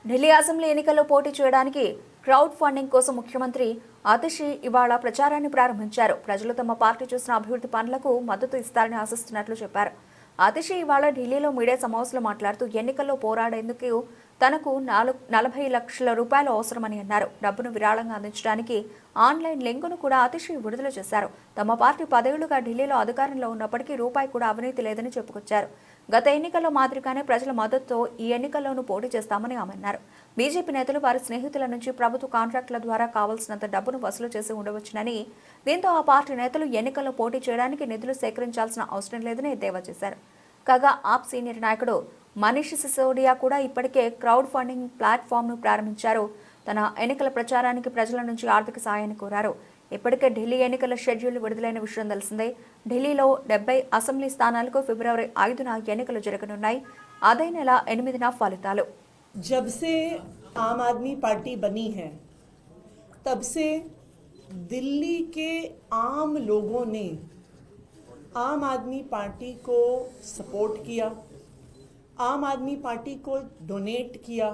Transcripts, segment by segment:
Delhi assembly ఎన్నికల్లో పోటీ చేయడానికి క్రౌడ్ ఫండింగ్ కోసం ముఖ్యమంత్రి అతిషి ఇవాళ ప్రచారాన్ని ప్రారంభించారు. ప్రజలు తమ పార్టీ చేసిన అభివృద్ధి పనులకు మద్దతు ఇస్తారని ఆశిస్తున్నట్లు చెప్పారు. అతిషి ఇవాళ ఢిల్లీలో మీడియా సమావేశంలో మాట్లాడుతూ ఎన్నికల్లో పోరాడేందుకు తనకు 40 లక్షల రూపాయలు అవసరమని అన్నారు. డబ్బును విరాళంగా అందించడానికి ఆన్లైన్ లింకును కూడా అతిషి విడుదల చేశారు. తమ పార్టీ 10 ఏళ్లుగా ఢిల్లీలో అధికారంలో ఉన్నప్పటికీ రూపాయి కూడా అవినీతి లేదని చెప్పుకొచ్చారు. గత ఎన్నికల్లో మాదిరిగానే ప్రజల మద్దతుతో ఈ ఎన్నికల్లోనూ పోటీ చేస్తామని ఆమె అన్నారు. బీజేపీ నేతలు వారి స్నేహితుల నుంచి ప్రభుత్వ కాంట్రాక్టుల ద్వారా కావాల్సినంత డబ్బును వసూలు చేసి ఉండవచ్చునని, దీంతో ఆ పార్టీ నేతలు ఎన్నికల్లో పోటీ చేయడానికి నిధులు సేకరించాల్సిన అవసరం లేదని ఎద్దేవా చేశారు. కాగా ఆప్ సీనియర్ నాయకుడు మనీష్ సిసోడియా కూడా ఇప్పటికే క్రౌడ్ ఫండింగ్ ప్లాట్ఫామ్ను ప్రారంభించారు. తన ఎన్నికల ప్రచారానికి ప్రజల నుంచి ఆర్థిక సాయాన్ని కోరారు. ఇప్పటికే ఢిల్లీ ఎన్నికల షెడ్యూల్ విడుదలైన విషయం తెలిసిందే. ఢిల్లీలో 70 అసెంబ్లీ స్థానాలకు ఫిబ్రవరి 5న ఎన్నికలు జరగనున్నాయి. అదే నెల 8న ఫలితాలు. जब से आम आदमी पार्टी बनी है तब से दिल्ली के आम लोगों ने आम आदमी पार्टी को सपोर्ट किया, आम आदमी पार्टी को डोनेट किया,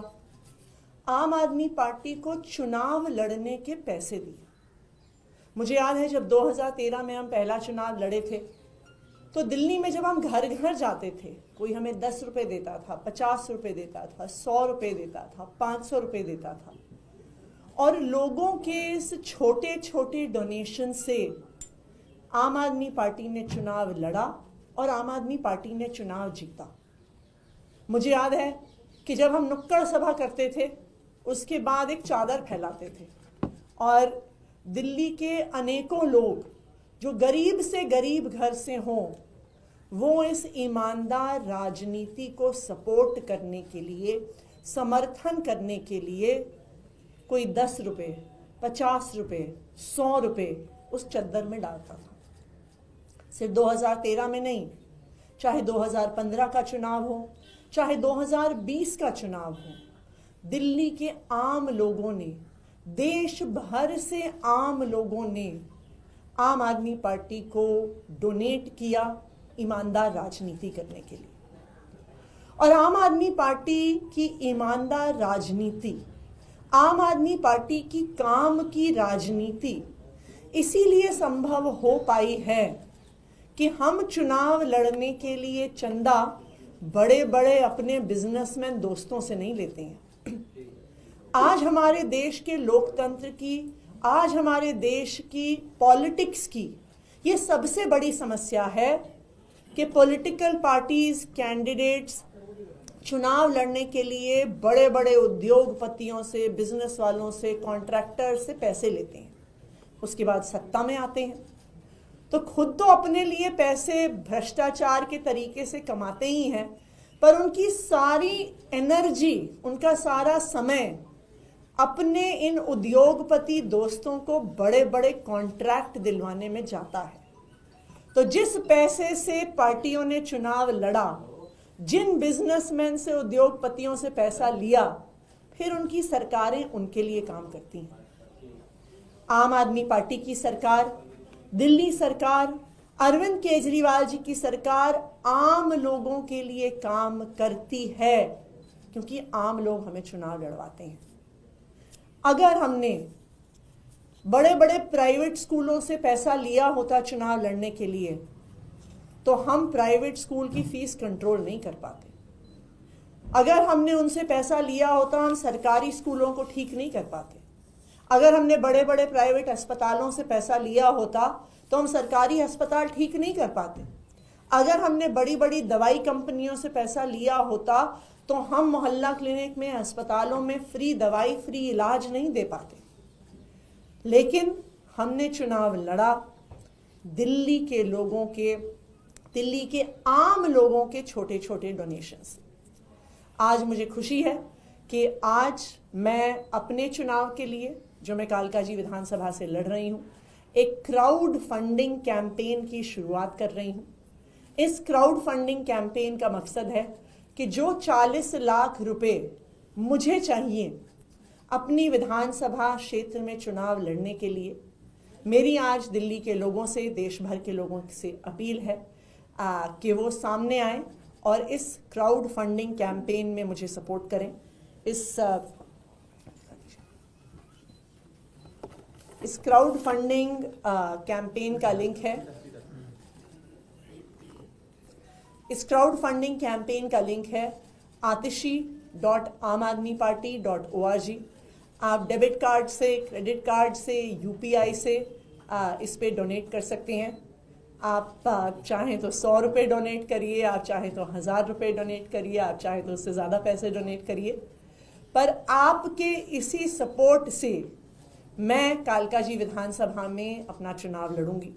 आम आदमी पार्टी को चुनाव लड़ने के पैसे दिए। मुझे याद है जब 2013 में हम पहला चुनाव लड़े थे तो दिल्ली में जब हम घर घर जाते थे, कोई हमें 10 रुपए देता था, 50 रुपए देता था, 100 रुपए देता था, 500 रुपए देता था, और लोगों के इस छोटे छोटे डोनेशन से आम आदमी पार्टी ने चुनाव लड़ा और आम आदमी पार्टी ने चुनाव जीता। मुझे याद है कि जब हम नुक्कड़ सभा करते थे उसके बाद एक चादर फैलाते थे और दिल्ली के अनेकों लोग जो गरीब से गरीब घर से हों वो इस ईमानदार राजनीति को सपोर्ट करने के लिए, समर्थन करने के लिए कोई 10 रुपए, 50 रुपए, 100 रुपए उस चद्दर में डालता था। सिर्फ 2013 में नहीं, चाहे 2015 का चुनाव हो, चाहे 2020 का चुनाव हो, दिल्ली के आम लोगों ने, देश भर से आम लोगों ने आम आदमी पार्टी को डोनेट किया ईमानदार राजनीति करने के लिए। और आम आदमी पार्टी की ईमानदार राजनीति, आम आदमी पार्टी की काम की राजनीति इसीलिए संभव हो पाई है कि हम चुनाव लड़ने के लिए चंदा बड़े बड़े अपने बिजनेसमैन दोस्तों से नहीं लेते हैं। आज हमारे देश के लोकतंत्र की, आज हमारे देश की पॉलिटिक्स की ये सबसे बड़ी समस्या है कि पॉलिटिकल पार्टीज, कैंडिडेट्स चुनाव लड़ने के लिए बड़े बड़े उद्योगपतियों से, बिजनेस वालों से, कॉन्ट्रैक्टर से पैसे लेते हैं, उसके बाद सत्ता में आते हैं तो खुद तो अपने लिए पैसे भ्रष्टाचार के तरीके से कमाते ही हैं, पर उनकी सारी एनर्जी, उनका सारा समय अपने इन उद्योगपति दोस्तों को बड़े बड़े कॉन्ट्रैक्ट दिलवाने में जाता है। तो जिस पैसे से पार्टियों ने चुनाव लड़ा, जिन बिजनेसमैन से, उद्योगपतियों से पैसा लिया, फिर उनकी सरकारें उनके लिए काम करती हैं। आम आदमी पार्टी की सरकार, दिल्ली सरकार, अरविंद केजरीवाल जी की सरकार आम लोगों के लिए काम करती है क्योंकि आम लोग हमें चुनाव लड़वाते हैं। अगर हमने बड़े बड़े प्राइवेट स्कूलों से पैसा लिया होता चुनाव लड़ने के लिए तो हम प्राइवेट स्कूल की फीस कंट्रोल नहीं कर पाते। अगर हमने उनसे पैसा लिया होता हम सरकारी स्कूलों को ठीक नहीं कर पाते। अगर हमने बड़े बड़े प्राइवेट अस्पतालों से पैसा लिया होता तो हम सरकारी अस्पताल ठीक नहीं कर पाते। अगर हमने बड़ी बड़ी दवाई कंपनियों से पैसा लिया होता तो हम मोहल्ला क्लिनिक में, अस्पतालों में फ्री दवाई, फ्री इलाज नहीं दे पाते। लेकिन हमने चुनाव लड़ा दिल्ली के लोगों के, दिल्ली के आम लोगों के छोटे छोटे डोनेशन से। आज मुझे खुशी है कि आज मैं अपने चुनाव के लिए, जो मैं कालकाजी विधानसभा से लड़ रही हूँ, एक क्राउड फंडिंग कैंपेन की शुरुआत कर रही हूँ। इस क्राउड फंडिंग कैंपेन का मकसद है कि जो 40 लाख रुपए मुझे चाहिए अपनी विधानसभा क्षेत्र में चुनाव लड़ने के लिए, मेरी आज दिल्ली के लोगों से, देश भर के लोगों से अपील है कि वो सामने आए और इस क्राउड फंडिंग कैंपेन में मुझे सपोर्ट करें। इस क्राउड फंडिंग कैंपेन का लिंक है। इस क्राउड फंडिंग कैंपेन का लिंक है atishi.amadmiparty.org। आप डेबिट कार्ड से, क्रेडिट कार्ड से, यूपीआई से इस पे डोनेट कर सकते हैं। आप चाहें तो 100 रुपये डोनेट करिए, आप चाहें तो 1000 रुपये डोनेट करिए, आप चाहें तो उससे ज़्यादा पैसे डोनेट करिए। पर आपके इसी सपोर्ट से मैं कालकाजी विधानसभा में अपना चुनाव लड़ूंगी।